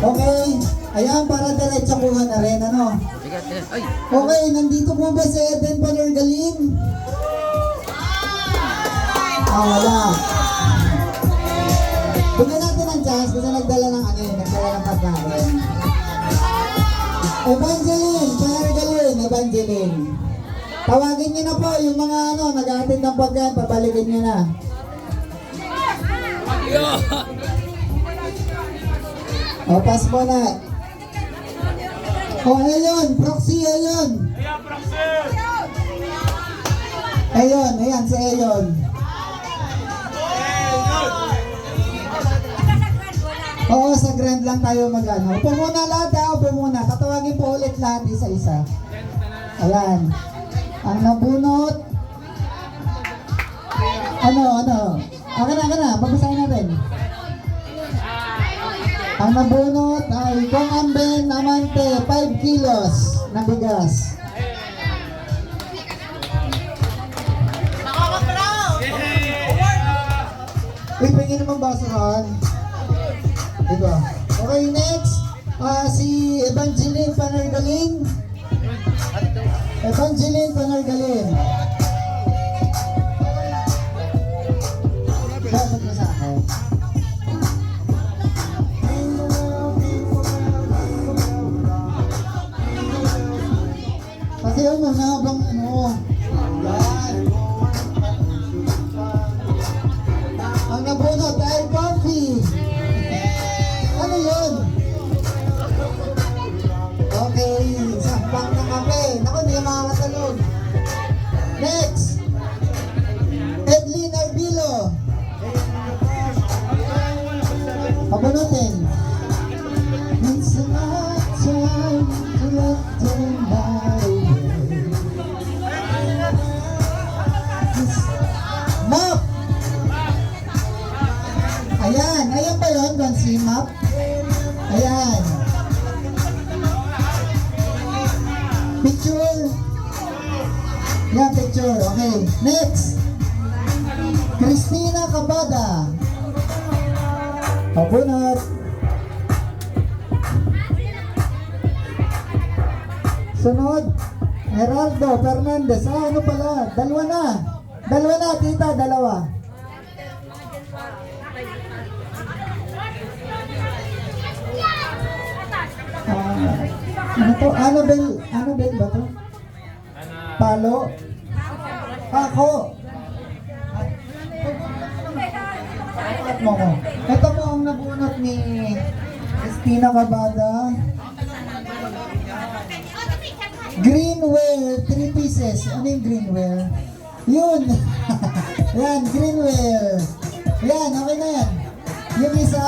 Okay. Ayan, para diretso kuha na rin, ano? Ay. Okay, nandito po ba si Eden Panergalin? Wala. Bigyan natin ng chance kasi nagdala ng nagdala ng pagkain. Evangeline, Panergalin, Evangeline. Tawagin niyo na po yung mga nag-aatid ng pagkain, pabalikin niyo na. Pass mo na. Ayun, proxy, ayun. Ayan, si Ayon. Oo, sa grand lang tayo mag-ano. Upo muna lahat, upo muna. Tatawagin po ulit lahat isa-isa. Ayan. Ang nabunot. Aka na. Babasahin natin. Ang nabunot ay Kong Amben Amante, 5 kilos na bigas. Uy, pwede naman basurahan. Diba? Okay, next. Si Evangeline Panergalin. Evangeline Panergalin. Dapat na sa akin. Kasi yun, habang yan. Ang nabunot ay coffee. Ano yun? Okay, sampang ng kape. Naku, hindi ka makakatalog. Next. Edlin Arbilo. Pabunutin. It's not time to let them die. Map! Ayan ba yun? Si Map? Ayan. Picture. Yan, picture. Okay, next. Christina Cabada. Pabunot. Sunod. Geraldo Fernandez. Ano pala? Dalawa na, tita. Dalawa. Ano to? Annabelle ba to? Palo? Ako. Ito po ang nabunot ni Christina Cabada. Greenware, 3 pieces. Ano yung greenware? Yun. Yan, greenware. Yan, okay na yan. Yung isa,